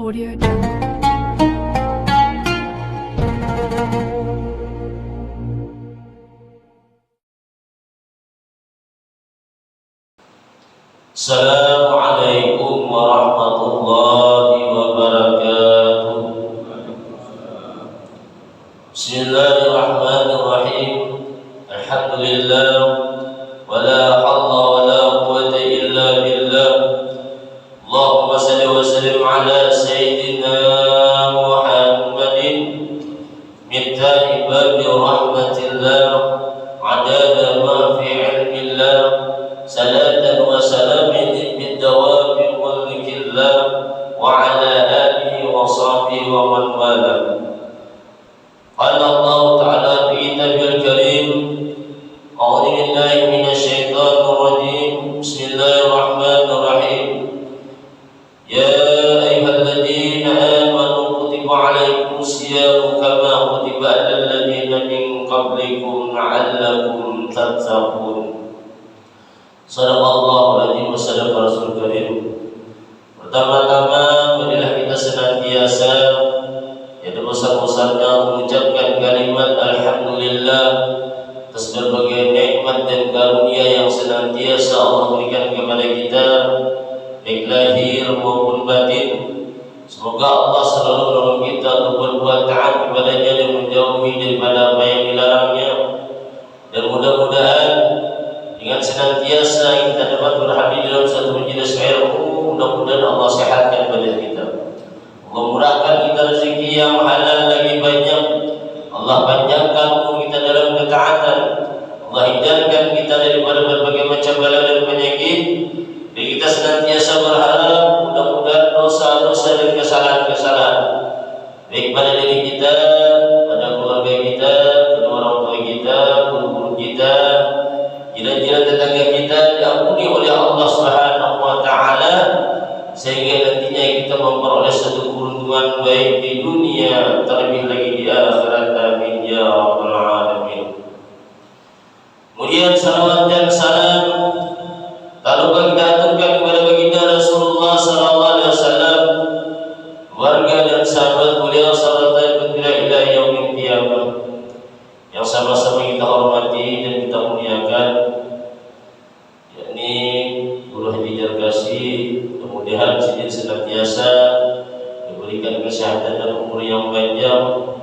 Audio Jungle. Assalamualaikum warahmatullahi wabarakatuh. Bismillahirrahmanirrahim. Alhamdulillah, wala haula wala quwwata illa billah. Allahumma salli wa sallim ala sayyidina Muhammadin miftahi babi rahmatillah, adada ma fi ilmillah, salatan wa salamin bid-dawami wal mikillah, wa ala alihi wa sahbihi wa man wala. Qala Allah ta'ala fi kitabil karim, a'udzu billahi minasyaitonir rajim. Bismillahirrahmanirrahim. Ya ayyuhalladzina amanu kutiba 'alaikumus syiyamu kama kutiba 'alal ladzina min qablikum la'allakum tattaqun. Shadaqallahul adzim wa shadaqa rasul karim. Pertama-tama marilah kita senantiasa yaitu besar-besarnya mengucapkan kalimat alhamdulillah atas berbagai nikmat dan karunia yang senantiasa Allah berikan kepada kita, baik lahir maupun batin. Semoga Allah selalu menolong kita untuk berbuat taat kepadanya dan menjauhi daripada apa yang dilarangnya. Dan mudah-mudahan dengan senantiasa kita dapat berhadir dalam satu majelis ilmu, mudah-mudahan Allah sehatkan badan kita. Allah murahkan kita rezeki yang halal lagi banyak. Allah panjangkan umur kita dalam ketaatan. Allah hindarkan kita daripada berbagai macam bala dan penyakit. Dan kita senantiasa berharap mudah-mudahan dosa-dosa dan kesalahan-kesalahan baik pada diri kita, pada keluarga kita, pada orang tua kita, guru-guru kita, jiran-jiran tetangga kita diampuni oleh Allah Subhanahu wa taala, sehingga nantinya kita memperoleh satu keuntungan baik di dunia terlebih lagi di akhirat. Amin ya rabbal alamin. Kemudian salawat dan salam tak lupa kita aturkan kepada baginda Rasulullah sallallahu alaihi wasallam, keluarga dan sahabat beliau serta ila yaumil qiyamah yang sama-sama kita hormati dan kita muliakan, yakni Guru Haji Jargasi. Mudah-mudahan sidin senantiasa diberikan kesehatan dan umur yang panjang.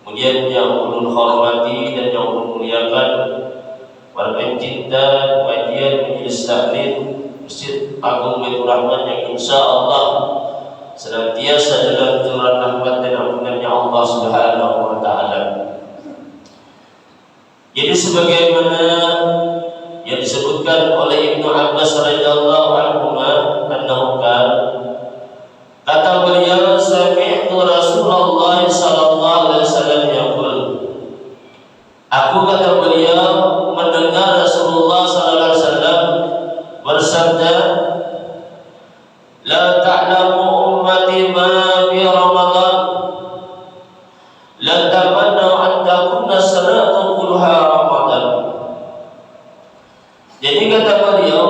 Kemudian yang ulun hormati dan yang ulun muliakan para pencinta kajian majelis taklim Masjid Agung Baitur Rahman yang insyaallah senantiasa dalam curahan rahmat dan ampunannya Allah Subhanahu wa taala. Jadi sebagaimana yang disebutkan oleh Ibnu Abbas radhiyallahu anhu annahu kata beliau, sami'tu Rasulullah sallallahu alaihi wasallam yaqul, aku kata beliau mendengar Rasulullah sallallahu alaihi wasallam bersabda, la ta'lamu ummati ma fi Ramadan la tamanna an takunna salatu kulluha Ramadan. Jadi kata beliau,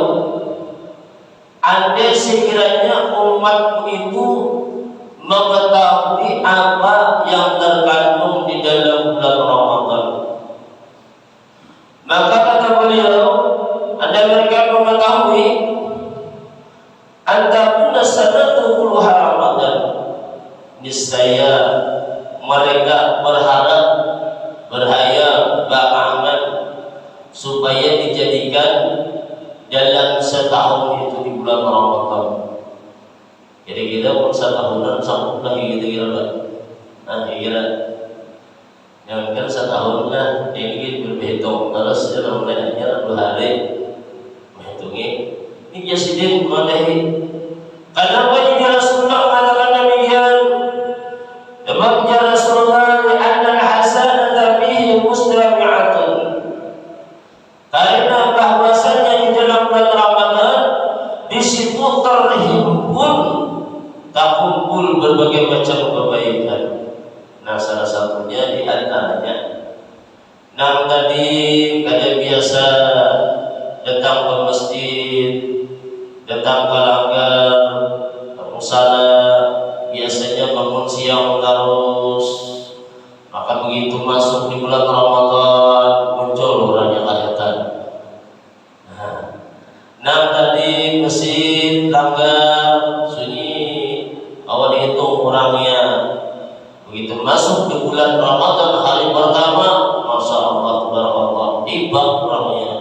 andai sekiranya umatku itu mengetahui apa yang terkandung di dalam bulan Ramadan, maka kata beliau, andai mereka mengetahui antakuna sanatu kulluha Ramadan, niscaya mereka berharap, berhayal, beramal supaya dijadikan dalam setahun itu di bulan Ramadan. Jadi kita pun setahunan sambut lagi gitu kira-kira. Nah kira yang kan setahun lah ini berhitung terus dalam mulainya 2 hari menghitungnya ini jasidin madahi. Kenapa ini Rasulullah mengatakan demikian? Sebabnya Rasulullah li'anna al-hasanata fihi mustami'atun, karena bahwasanya di dalam bulan Ramadan di situ terkumpul berbagai macam kebaikan. Nah salah satunya di antaranya, nah tadi kajian biasa datang ke masjid, datang ke langgar, musala, biasanya bangun siang terus, maka begitu masuk di bulan Ramadan muncul orangnya kelihatan. Nah tadi mesin langgar sunyi, awal dihitung orangnya. Begitu masuk di bulan Ramadan hari pertama, masya Allah, tabarakallah, tiba orangnya.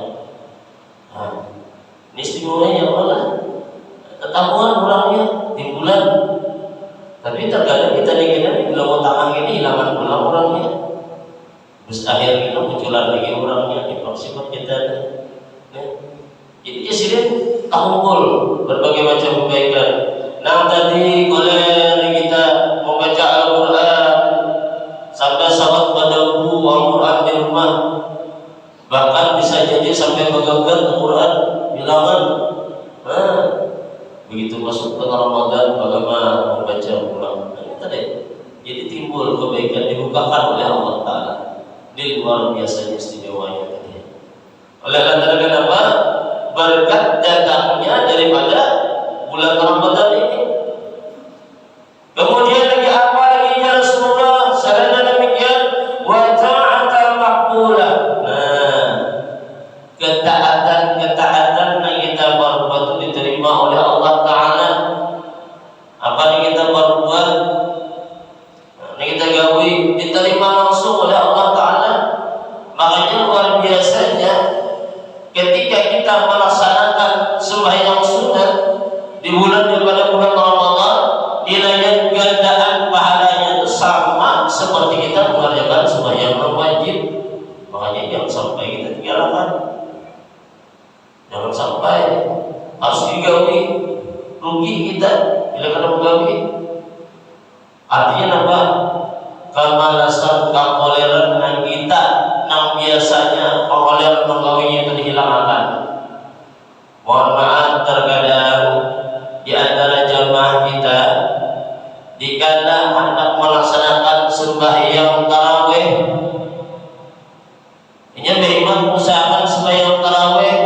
Ini istimewanya mana? Ketahuan orangnya di bulan. Tapi terkadang kita dikira di bulan utama ini hilangan pulang orangnya. Terus akhir kita munculan lagi orangnya di sifat kita. Jadi sini tahumpul berbagai macam kebaikan. Nah tadi oleh kita membaca Al-Quran sampai sahabat berdebu Al-Quran di rumah, bahkan bisa jadi sampai megagat Al-Quran bilangan. Begitu masuk ke Ramadan bagaimana membaca ulang. Tadi jadi timbul kebaikan dibukakan oleh Allah Ta'ala. Ini luar biasa istimewanya tadi. Oleh karena kenapa? Berkat datangnya daripada bulan Ramadan ini. Kemudian lagi apa lagi ya Rasulullah? Sarana demikian wa ta'ata maqbulah. Nah, ketaatan yang kita berbuat itu diterima oleh Allah Ta'ala. Apa yang kita berbuat, yang kita gawi diterima langsung oleh Allah Ta'ala. Makanya luar biasanya ketika kita melaksanakan sembahyang sunat di bulan daripada bulan Ramadan, nilai gandaan pahalanya itu sama seperti kita mengerjakan sembahyang wajib. Makanya jangan sampai kita tinggalkan, jangan sampai harus digawi, rugi kita bila kena menggawi. Artinya apa? Kemalasan kakoleran yang kita yang biasanya pengoleran menggawinya itu dihilangkan. Mohon maaf terkadang di antara jamaah kita dikala hendak melaksanakan sembahyang tarawih, ini beriman usahakan sembahyang tarawih,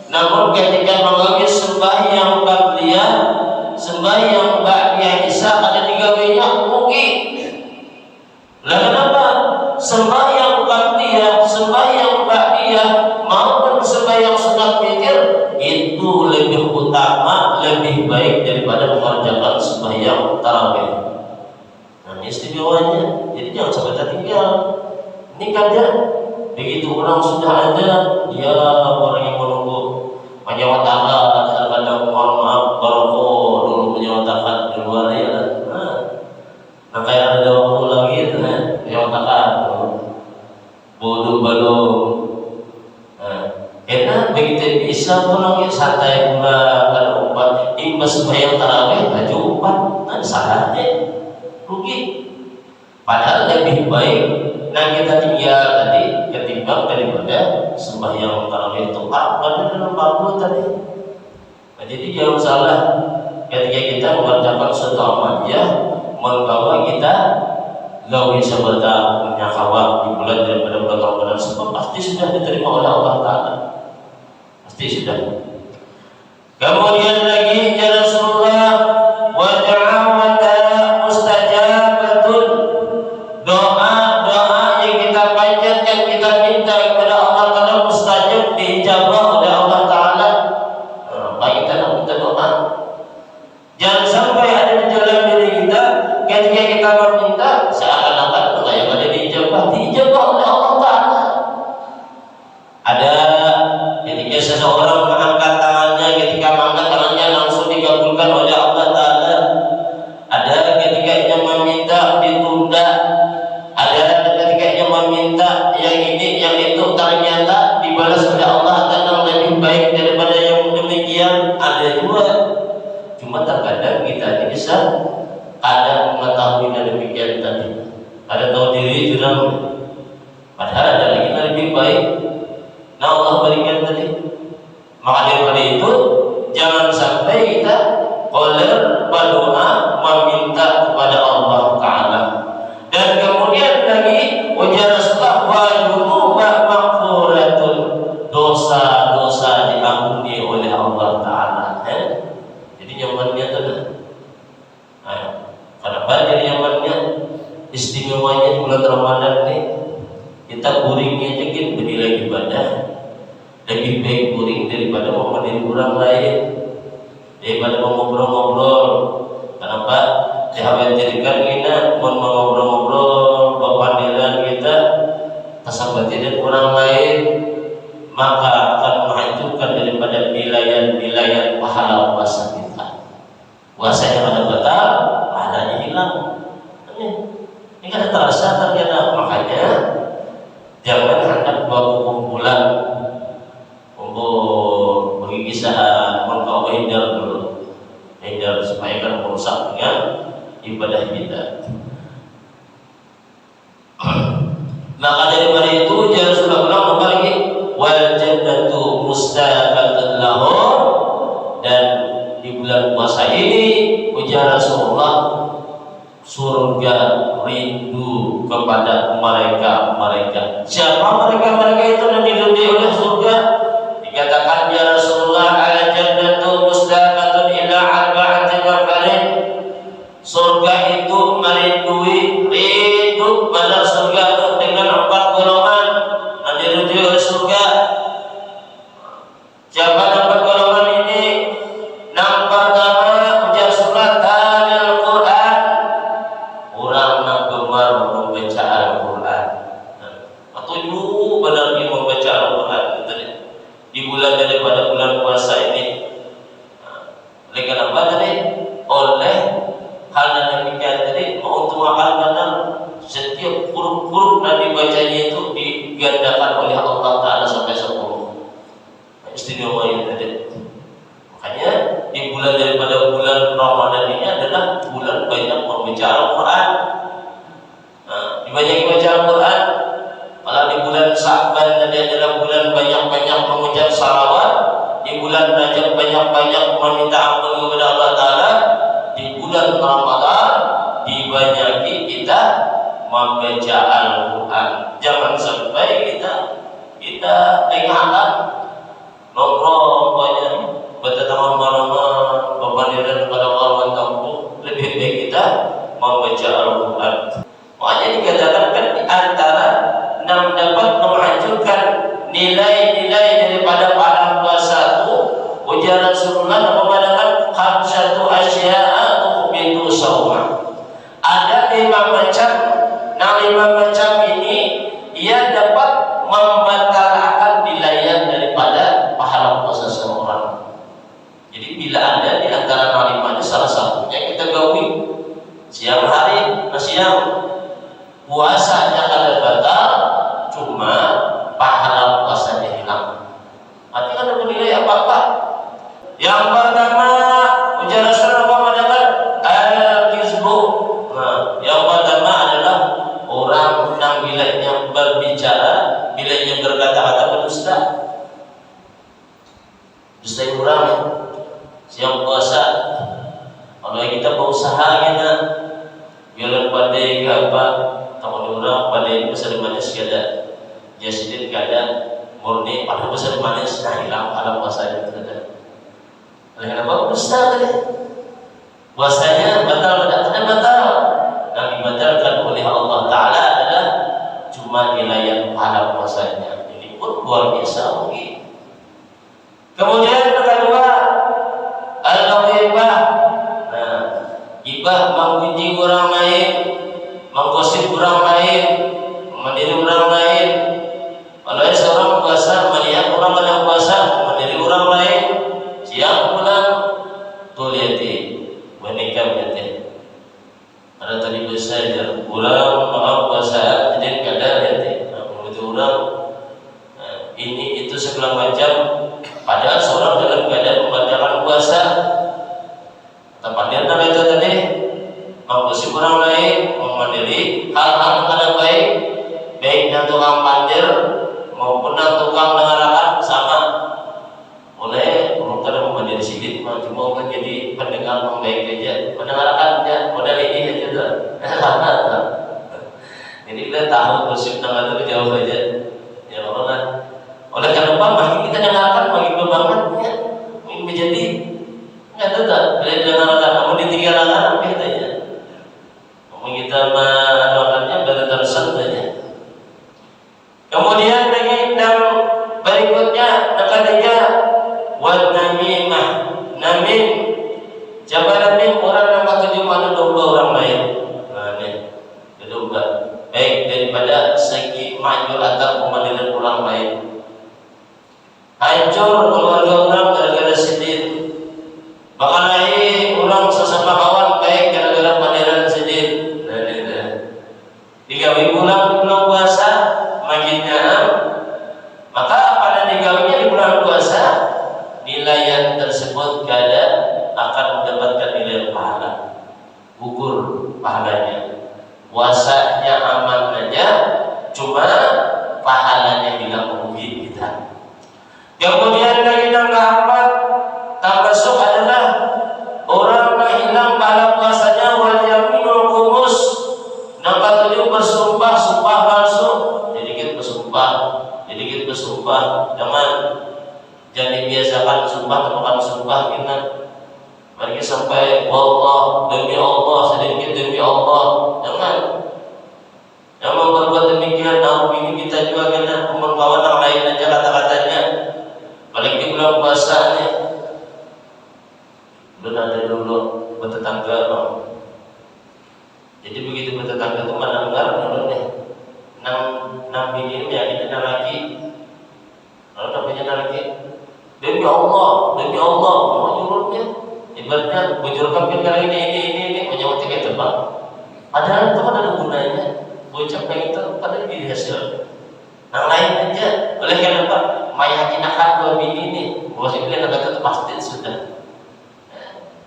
namun ketika menggawi sembahyang qabliyah, sembahyang ba'diyah isya ada digawinya rugi. Lah kenapa? Sembahyang qabliyah, sembahyang ba'diyah maupun sembahyang sunat witir itu lebih utama, lebih baik daripada mengerjakan sembahyang tarawih. Nah, istimewanya, jadi jangan sampai tertinggal. Ini kan begitu orang sudah ada, dia orang yang menunggu menyewatakan, terkadang mohon maaf barokah dulu menyewatakan di luar ya. Nah kayak ada waktu lagi, menyewatakan bodoh belum. Karena begitu bisa pulang ya santai pula, ada umpat imbas sembahyang tarawih baju umpat, kan salahnya rugi. Padahal lebih baik nah kita tinggal tadi ketimbang daripada sembahyang tarawih itu pada dalam 40 tadi. Nah, jadi jangan salah ketika kita mengerjakan suatu amalnya, menggawa kita gawi seberta menyakawa di bulan daripada bulan Ramadan sebab pasti sudah diterima oleh Allah Ta'ala. Pasti sudah. Kemudian lagi ya Rasulullah wa da'awata mustajabatun, doa-doa yang kita panjatkan, kita minta kepada Allah Ta'ala mustajab, diijabah oleh Allah Ta'ala. Baik kita nak minta doa, jangan sampai ada di dalam diri kita ketika kita meminta seakan-akan doa yang ada diijabah oleh Allah Ta'ala. Ada ketika seseorang mengangkat tangannya, ketika mengangkat tangannya langsung dikabulkan oleh Allah Ta'ala. Ada ketika ia meminta ditunda, ada ketika ia meminta yang ini yang itu ternyata dibalas oleh Allah Ta'ala lebih baik daripada yang demikian. Ada juga, cuma terkadang kita ini bisa ada mengetahui dan demikian tadi, ada tahu diri dalam, padahal ada lagi yang lebih baik. Nah Allah berikan tadi. Maka daripada itu jangan sampai kita qoler berdoa meminta kepada Allah Ta'ala. Dan kemudian lagi wajaraslah wa junuba maghfuratun, dosa-dosa diampuni oleh Allah Ta'ala. Jadi nyamannya tadi. istimewanya bulan Ramadan nih, kita kuringnya aja gitu bernilai ibadah lebih baik kuring daripada memadai orang lain, daripada ngobrol-ngobrol. Kenapa? Dikhawatirkan kita mau ngobrol-ngobrol berpandiran kita kesabaran orang lain, maka akan menghancurkan daripada nilai pahala puasa kita. Puasanya ada batal, pahalanya hilang. Ini kan terasa terkena. Makanya jangan hendak buat kumpulan untuk bagi kisah mau hindar dulu, hindar supaya kan merusak dengan ibadah kita. Maka daripada itu jangan sudah ulang apa lagi, wal jannatu mustaqatun lahum, dan di bulan puasa ini ujar Rasulullah, surga rindu kepada mereka. Siapa mereka itu yang diridhoi oleh surga? Dikatakan ya Rasulullah, al jannatu mustaqatun ila arba'ati nafarin. Surga itu rindu pada surga itu dengan 4 golongan yang diridhoi oleh surga. Siapa 4 golongan ini? Yang pertama ujar surat Al-Quran, orang yang gemar membaca Al-Quran. Setuju benarnya membaca Al-Quran di bulan daripada bulan puasa ini. Oleh kenapa tadi? Oleh hal yang demikian tadi, untuk akan benar setiap huruf-huruf yang dibacanya itu digandakan oleh Allah Ta'ala sampai 10. Istimewa yang tadi. Makanya di bulan daripada bulan Ramadan ini adalah bulan banyak membaca Al-Quran. Dibanyak baca Al-Quran. Kalau di bulan Sya'ban tadi adalah bulan banyak-banyak mengucap salawat. Di bulan Rajab banyak-banyak meminta ampun kepada Allah Ta'ala. Di bulan Ramadan dibanyaki kita membaca Al-Quran. Jangan sampai kita tinggalkan nongkrong banyak, bertetaman malaman, berpandiran kepada orang kampung. Lebih baik kita membaca Al-Quran. Makanya dikatakan kan di antara yang dapat menghancurkan nilai-nilai daripada pahala puasa itu, ujar Rasulullah memandangkan khamsatu asya'a ukhbitu sawma. Ada 5 macam. Nah 5 macam ini ia dapat membatalkan nilai daripada pahala puasa seorang. Jadi bila ada di antara 5 salah satunya kita gawi siang hari, siang puasanya kada batal, cuma pahala puasanya hilang. Artinya kan ada nilai apa-apa. Yang pertama ujar Rasulullah mengatakan al-kizbu. Nah, yang pertama adalah orang yang bilanya berbicara, bilanya berkata-kata berdusta. Dusta orang siang puasa. Kalau kita berusaha kita biar pada apa, kalau orang pada ini besar manis kada, jasidin kada, murni pada besar manis, nah hilang pada puasanya kada. Oleh kenapa dusta tadi? Puasanya batal kada batal. Yang dibatalkan oleh Allah Ta'ala adalah cuma nilai pahala puasanya. Ini pun luar biasa mungkin. Kemudian yang kedua, al-ghibah. Nah, ghibah memuji orang lain, menggosip orang lain, meniru orang lain. Kalau seorang puasa melihat orang yang puasa meniru orang lain, siang pulang tuh lihat menikah lihat. Ada tadi belajar pulang maaf puasa jadi kadang lihat. Nah, itu orang ini itu segala macam. Padahal seorang dalam keadaan membatalkan puasa. Tempatnya itu tadi menggosip orang lain, memandiri hal-hal yang kada baik, baik dan tukang pandir maupun dan tukang dengarkan sama. Oleh orang kada memandiri sedikit, cuma orang jadi pendengar yang baik aja, mendengarkan aja, modal ini aja tuh. Jadi kita tahu gosip dengar itu jauh aja, ya orang. Oleh karena apa? Makin kita dengarkan, makin berbangun, ya, makin menjadi nggak tahu tak. Bila dengarkan, kamu ditinggalkan apa katanya? Kamu kita gugur pahalanya. Puasanya aman aja, cuma pahalanya hilang merugi kita. Kemudian lagi yang keempat termasuk adalah orang yang hilang pahala puasanya wal yaminul khumus. Nomor 7 bersumpah sumpah palsu. Jadi kita bersumpah, jangan dibiasakan sumpah temukan sumpah kita. Bagi sampai wallah demi Allah, sedikit demi Allah, jangan. Yang mau berbuat demikian, ini kita juga kena membawa orang lain aja kata-katanya. Paling di bulan puasa nih, belum ada dulu bertetangga. Jadi begitu bertetangga itu mendengar dulu nih, enam bini ini yang laki, lalu namanya laki, demi Allah, mau nyuruhnya. Ibaratnya bujurkan perkara ini menyebut kayak tebak. Padahal itu kan ada gunanya. Bocah kayak itu pada dihasil. Yang lain aja. Oleh karena apa? Meyakinkan dua bini ini bahwa si kalian akan tetap pasti sudah.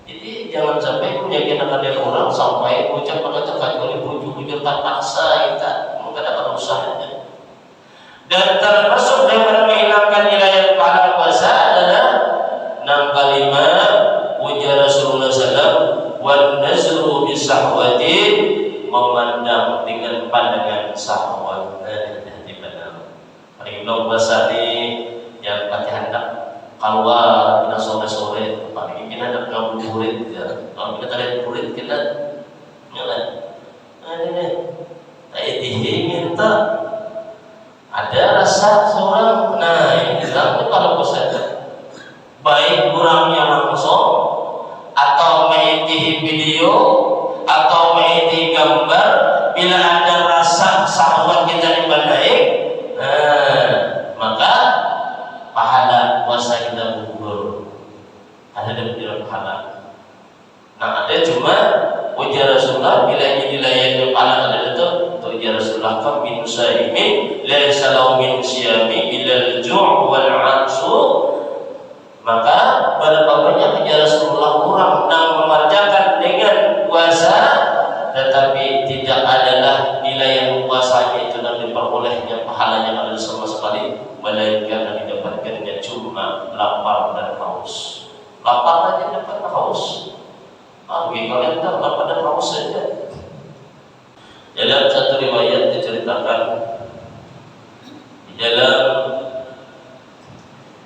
Jadi jangan sampai meyakinkan dari orang sampai bocah pada terkacau bujur paksa kita mengadakan usahanya. Dan termasuk daripada menghilangkan nilai pahala puasa adalah 6 kalimat ujar Rasulullah SAW wan nazru bisahwatin, memandang dengan pandangan syahwat. Di benar. Paling belum puasa ini yang pakai hendak keluar kita sore-sore, paling kita hendak ngabuburit ya. Kalau kita ada burit kita nyala. Ini ingin tak ada rasa seorang. Ini itu kalau puasa baik kurangnya langsung atau mengikuti video atau mengikuti gambar, bila ada rasa syahwat kita naik, maka pahala puasa kita gugur. Ada dalam pahala. Nah, ada cuma ujar Rasulullah bila ini dilayani pahala adalah itu ujar Rasulullah kam min saimin laisa lahu min siyami illa al-ju' wal 'atsu. Maka pada banyak ujar Rasulullah kurang dan mengerjakan dengan puasa, tetapi tidak adalah nilai yang puasanya itu dan diperolehnya pahalanya adalah sama sekali, melainkan yang didapatkannya cuma lapar dan haus. Lapar saja dapat haus. Kalian tahu lapar dan haus saja. Dalam satu riwayat diceritakan di dalam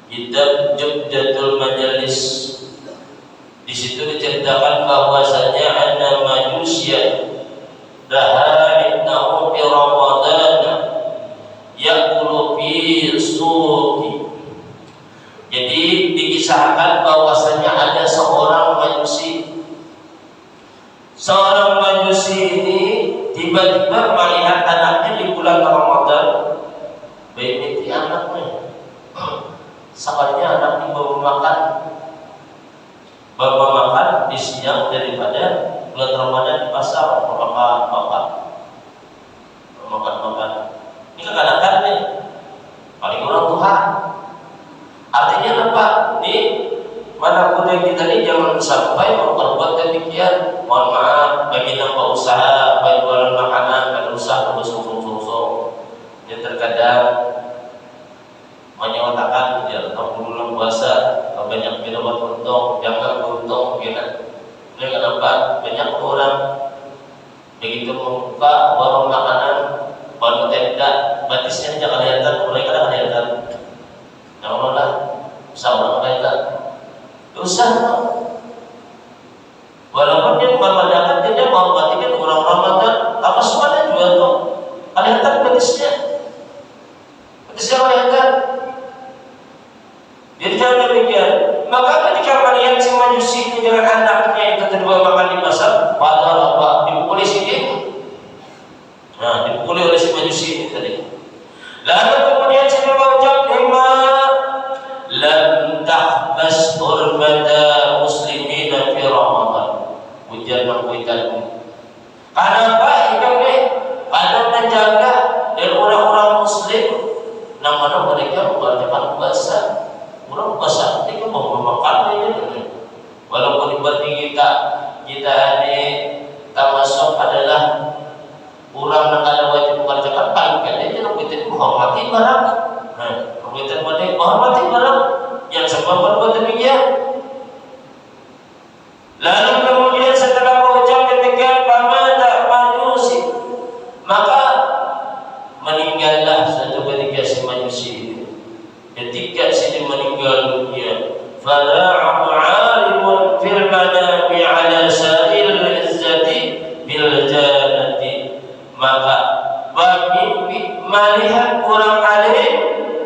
kitab Jubdatul Majalis, di situ diceritakan bahwasanya anna manusia dahainahu fi Ramadan yaqulu fi suqi. Jadi dikisahkan bahwasanya ada seorang majusi ini tiba-tiba melihat anaknya di bulan Ramadan, baik itu anaknya. Sabarnya anak ini bawa makan di siang daripada bulan Ramadan di pasar makan. Ini kekanakan nih, paling orang Tuhan. Artinya apa? Di mana pun kita ini jangan sampai memperbuat demikian. Mohon maaf bagi nambah usaha, baik jualan makanan dan usaha bersungsung-sungsung. Yang terkadang menyatakan ya bulan puasa banyak kita buat untung, jangan beruntung kita. Ini kenapa banyak orang begitu membuka warung makanan, warung tenda, batisnya jangan kelihatan, mereka kan kelihatan. Jangan lah, usaha kelihatan, usaha. Walaupun dia memadakan tidak mau batikkan orang Ramadan, apa semuanya juga tuh kelihatan batisnya kelihatan. Jadi jangan demikian. Maka ketika melihat si majusi ini dengan anaknya itu kedua makan di pasar, padahal apa? Dipukuli si dia. Nah, dipukuli oleh si majusi ini tadi. Lalu kemudian si dia mengucap, lam tahbas hurmata muslimina fi Ramadan. Ujar mengkuitanmu. Kenapa? Karena menjaga dari orang-orang muslim, namanya mereka mengerjakan puasa. Orang puasa itu mau memakan ini, walaupun seperti kita ini Orang nak ada wajib mengerjakan paling dia nak kita menghormati barang. Nah, kita menghormati barang yang sebab berbuat demikian. Lalu kemudian setelah mengucap demikian pamata majusi, maka meninggallah suatu ketika si majusi itu. Ketika si meninggal dunia, fara'u 'alimun fil manami 'ala sa'il izzati bil jannati, maka bermimpi melihat orang alim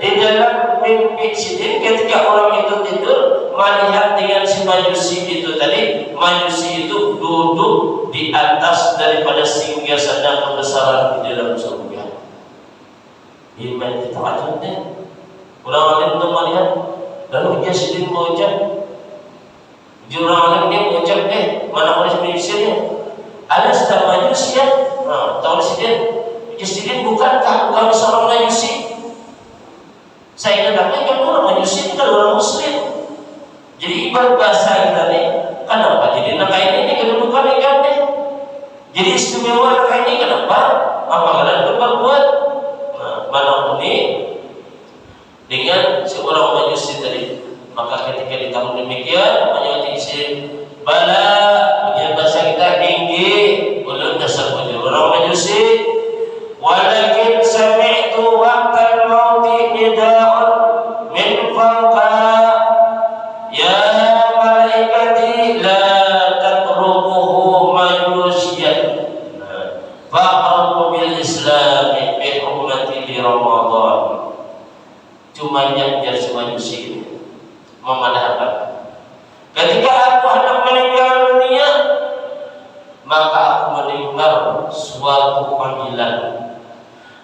di dalam mimpi sidin ketika orang itu tidur, melihat dengan si majusi itu tadi, majusi itu duduk di atas daripada singgasana kebesaran di dalam surga. Iman kita wajibnya orang alim itu melihat, lalu dia sidin mengucap, orang alim dia mengucap, mana orang majusinya? Ada sedang majusi ya? Nah, tahu sidin bukankah bukan seorang majusi? Saya katakan kan orang majusi kan orang muslim. Jadi ibarat bahasa kita nih, kenapa jadi nak ini kedudukan ikan nih? Jadi istimewa nak ini kenapa? Apa kalian berbuat? Nah, mana ini dengan seorang majusi tadi. Maka ketika ditamu demikian, majusi bala, bagian bahasa kita tinggi, ulun dasar orang majusi. Walakin sami'tu waqtal mauti nida'un min fawqa ya malaikati la tatrukuhu majusiyan fa'rabu bil islami bi hurmati li Ramadan. Cuma yang biar semajusi memadahkan. Ketika aku hendak meninggal dunia, maka aku mendengar suatu panggilan.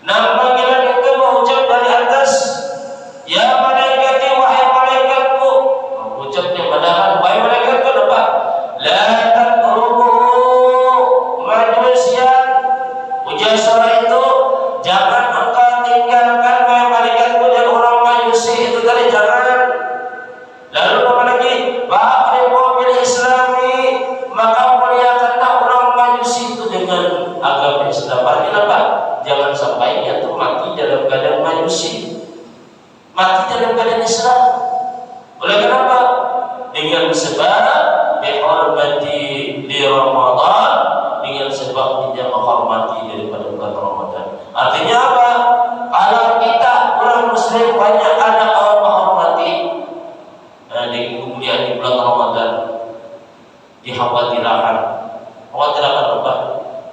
Nah, panggilan itu mengucap dari atas, ya malaikati, wahai malaikatku. Mengucapnya padahal, wahai malaikatku, apa? La tatruku majusian. Ujar suara itu, jangan engkau tinggalkan wahai malaikatku dan orang majusi itu tadi, jangan. Lalu apa lagi? Ba'ribu bil islami, maka muliakanlah orang majusi itu dengan agama Islam. Artinya apa? Jangan sampai dia mati dalam keadaan majusi, mati dalam keadaan Islam. Oleh kenapa? Dengan sebab dihormati di Ramadan, dengan sebab dia menghormati daripada bulan Ramadan. Artinya apa? Kalau kita orang muslim banyak anak orang menghormati, di kemudian di bulan Ramadan dikhawatirkan apa?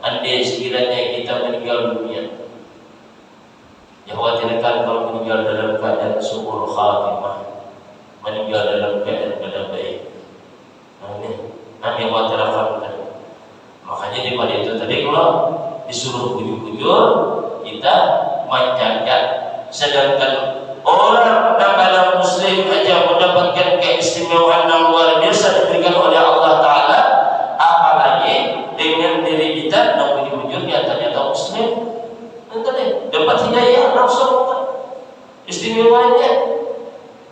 Andai sekiranya kita meninggal dunia, dikhawatirkan kalau meninggal dalam keadaan su'ul khatimah, meninggal dalam keadaan baik. Nanti khawatirkan. Makanya daripada itu tadi kalau disuruh bujur-bujur, kita menjaga. Sedangkan orang dalam muslim aja mendapatkan keistimewaan yang luar biasa diberikan oleh Allah Ta'ala, apalagi dengan diri kita yang bujur-bujur ternyata muslim, dapat hidayah langsung istimewanya.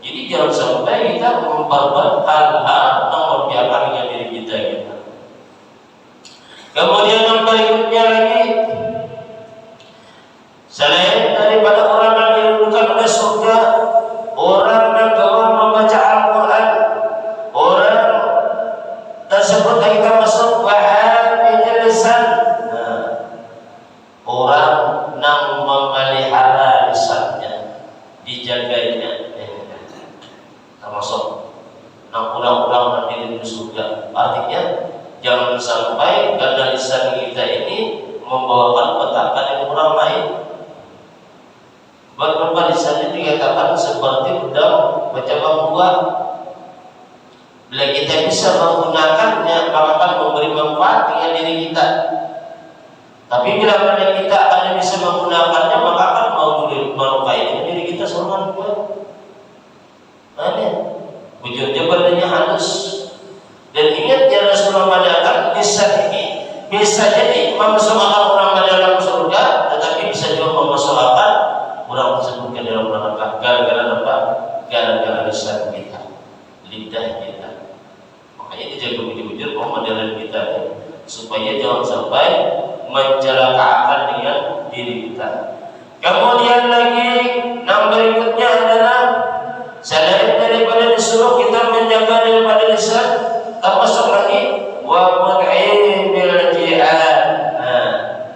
Jadi jangan sampai kita memperbuat hal-hal yang membiarkan dengan diri kita gitu. Kemudian yang berikutnya lagi, selain daripada orang yang dirindukan oleh surga, orang yang gemar membaca Al-Quran, orang tersebut kita masuk wahai lisan. Orang yang memelihara lisannya, dijaganya, termasuk orang-orang nanti di surga. Artinya jangan sampai karena lisan kita ini membawakan petaka dengan orang lain. Beberapa lisan itu dikatakan seperti pedang bercabang buah. Bila kita bisa menggunakannya, maka akan memberi manfaat dengan diri kita. Tapi bila pada kita akan bisa menggunakannya, maka akan melukai diri kita selama juga. Ada bujurnya badannya halus. Dan ingat ya Rasulullah mengatakan lisan ini bisa jadi memasukkan orang ke dalam surga, tetapi bisa juga memasukkan orang tersebut ke dalam neraka. Gara-gara apa? Gara-gara lisan kita, lidah kita. Makanya dijaga bujur-bujur pemahaman kita supaya jangan sampai mencelakakan dengan diri kita. Kemudian lagi yang berikutnya adalah selain daripada disuruh kita menjaga daripada lisan, termasuk lagi wa mut'imil ji'an.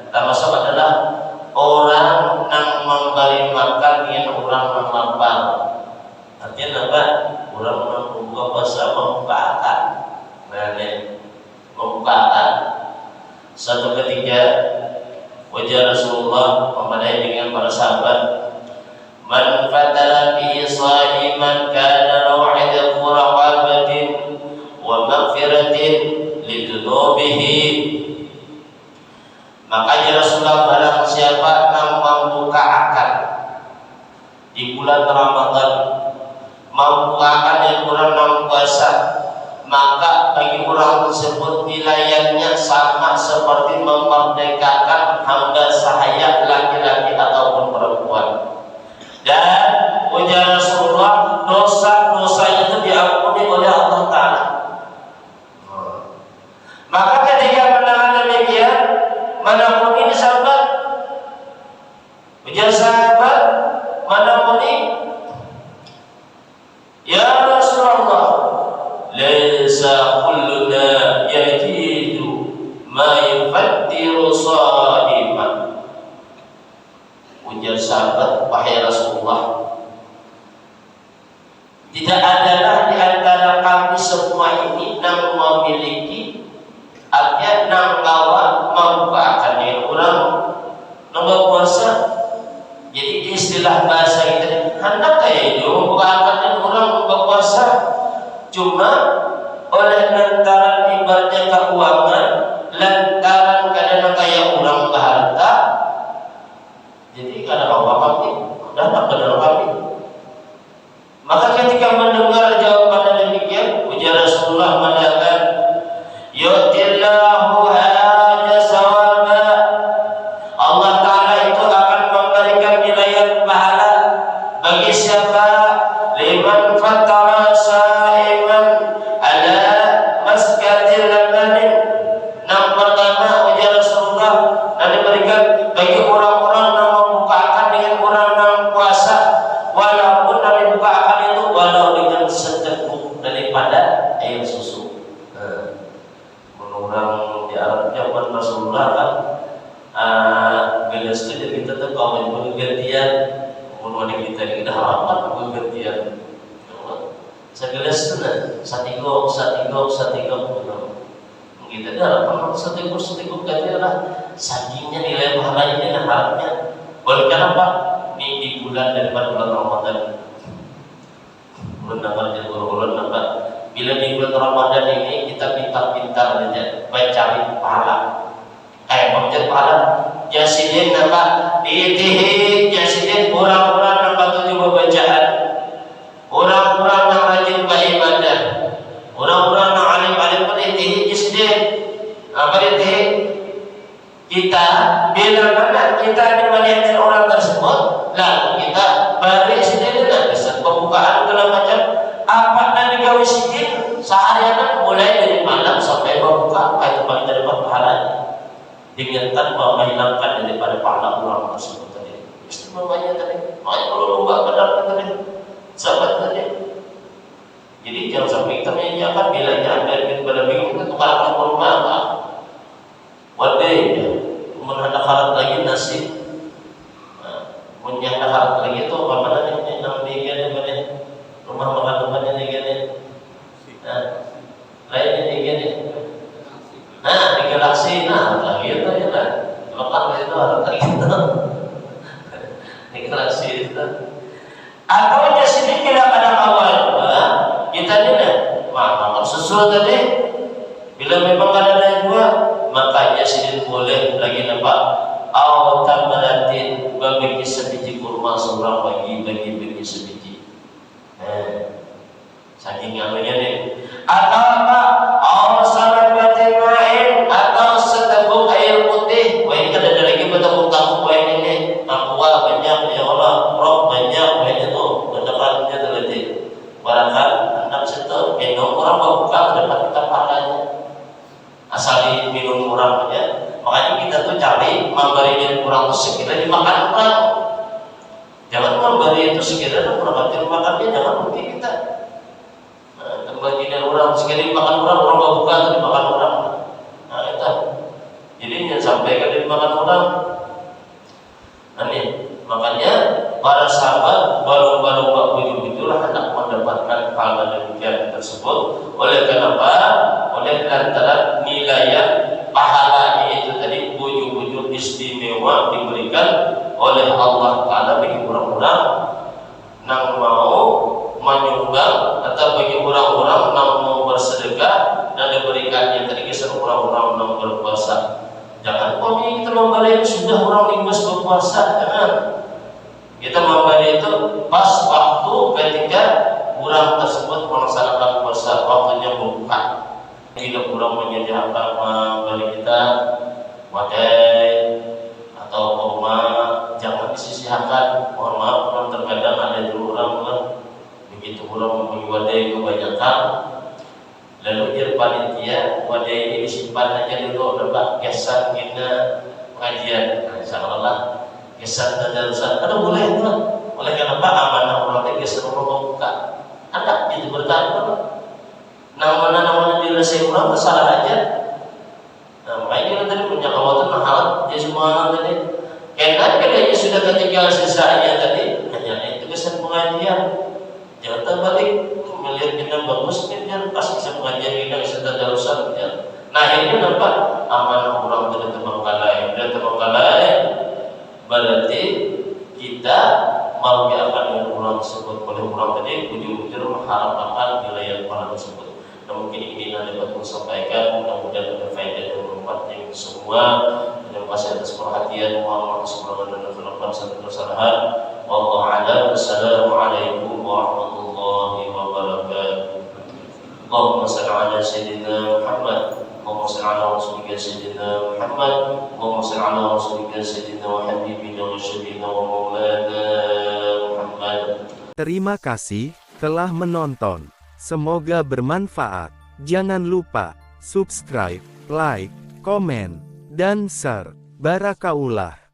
Termasuk adalah orang yang memberi makan dengan orang yang lapar. Artinya apa? Orang yang membuka puasa membukakan. Membukakan. Satu ketika wajah Rasulullah memadai dengan para sahabat, man fatara bi sha'iman kana maw'idatu raqabatin wa maghfiratin lidunubihi. Makanya Rasulullah barang siapa yang membuka akan di bulan Ramadan, membuka akan yang bulan puasa, maka bagi orang tersebut nilainya sama seperti memerdekakan hamba sahaya laki-laki ataupun perempuan. Dan ujar Rasulullah, dosa-dosanya itu diampuni oleh Allah Ta'ala. Maka ketika mendengar demikian, manapun ini sahabat, ujar sahabat, manapun ini, ya Rasulullah, laisa kulluna yajidu ma yufattiru sha'iman. Ujar sahabat, wahai Rasulullah, tidak adalah di antara kami semua ini yang memiliki artinya yang bawa membukakan dengan orang yang puasa. Jadi istilah bahasa kita hendak kayak itu membukakan dengan orang yang puasa. Cuma oleh lantaran ibaratnya keuangan, lantaran kadang kayak orang berharta, jadi kadang Allah kami, dan kadang kami. Maka ketika mendengar jawaban demikian, ujar Rasulullah mengatakan, yu'tillahu haja sawaba. Allah Ta'ala itu akan memberikan nilai pahala bagi siapa? Liman fatara sa'iman ala maskatil lamanin. Yang pertama ujar Rasulullah, dan diberikan bagi orang-orang yang membukakan dengan orang yang puasa, walaupun yang dibukakan itu walau dengan seteguk daripada air susu. Orang di Arab zaman Rasulullah kan gelas itu kita tuh kalau bergantian, kemudian kita kita harapan bergantian. Segelas itu satigo kita harapan satigo gantian lah. Sakingnya nilai pahalanya ini harapnya. Oleh kenapa? Ini di bulan daripada bulan Ramadan. Bulan Ramadan bulan apa? Bila di bulan Ramadan ini kita pintar-pintar aja mencari pahala. Mencari pahala. Jasidin apa? Diitihi jasidin orang-orang yang patuh bacaan. Orang-orang yang rajin beribadah. Orang-orang yang alim-alim beritihi jasidin. Apa diitihi? Kita bila mana kita melihat orang tersebut, lalu kita beri sendiri dan bisa pembukaan segala macam. Apa yang digawe sikit seharian mulai dari malam sampai berbuka, itu paling dapat pahalanya dengan tanpa menghilangkan daripada pahala orang tersebut tadi. Istimewanya tadi, makanya kalau lomba benar tadi, sahabat tadi. Jadi jangan sampai kita menyanyikan bilanya pada bingung kita tukar ke rumah apa. Wadai, menghadap harat lagi nasi. Menyanyikan harat lagi itu apa mana yang diinginkan rumah makan rumahnya ni gini, lainnya ni gini, di galaksi, lagi itu ya lah, makan itu ada lagi itu, di galaksi itu. Atau di sini bila pada awal, kita ni makan susu tadi, bila memang ada dua, makanya sini boleh lagi nampak, atau tamaratin bagi sebiji kurma seorang bagi sebiji. Saking anunya nih. Atau apa? Salabatin ma'in, atau seteguk air putih. Wah ini kan ada lagi betul-betul wah ini aqua banyak ya Allah, roh banyak wah itu betul-betul tadi. Barangkali anak situ minum orang buka dapat kita pahalanya. Asal minum orang aja. Makanya kita itu cari memberi yang kurang sekira dimakan orang. Jangan memberi itu sekira kurang makannya, jangan mungkin kita. Bagian orang sekira dimakan orang gak buka itu dimakan orang. Nah itu. Jadi jangan sampai kan dimakan orang. Nah nih, makanya para sahabat baru-baru gak bujur-bujur hendak mendapatkan hal demikian tersebut. Oleh kenapa? Oleh antara nilai pahalanya itu tadi bujur-bujur istimewa diberikan oleh Allah Ta'ala bagi orang-orang yang mau menyumbang atau bagi orang-orang yang mau bersedekah dan diberikannya tadi kisah orang-orang yang berpuasa. Jangan kami kita memberi sudah orang lingus berpuasa, jangan. Kita memberi itu pas waktu ketika orang tersebut melaksanakan puasa, waktunya buka. Tidak kurang menyediakan memberi kita wadai atau kurma, jangan disisihkan. Mohon maaf, orang terkadang ada dulu orang begitu orang memberi wadai kebanyakan, lalu dia panitia wadai ini disimpan aja dulu, dapat kesan kita pengajian. Nah, insyaallah kesan tadarusan, ada boleh itu. Oleh kenapa amanah orang kesan orang buka, ada gitu bertanya. Nama-nama dirasa orang tersalah aja. Nah, makanya kita tadi punya kawatan mahal ya semua tadi. Karena dia sudah ketinggalan sisanya tadi, hanya itu kesan pengajian. Jangan terbalik melihat kita bagus kan pas bisa pengajian kita bisa tadarusan ya. Nah ini nampak amanah orang tidak terbengkalai, berarti kita mau diapakan orang tersebut oleh orang tadi ujung-ujung mengharapkan wilayah pahala tersebut. Nah, mungkin ini yang dapat saya sampaikan, mudah-mudahan ada faedah dan manfaat yang semua. Terima kasih atas perhatian. Mohon maaf dan maaf satu kesalahan. Wallahu a'lam. Wassalamualaikum warahmatullahi wabarakatuh. Allahumma shalli ala sayyidina Muhammad. Allahumma shalli ala rasulika sayyidina Muhammad. Allahumma shalli ala rasulika sayyidina wa habibina wa syafina wa maulana Muhammad. Terima kasih telah menonton. Semoga bermanfaat. Jangan lupa subscribe, like, komen, dan share. Barakaullah.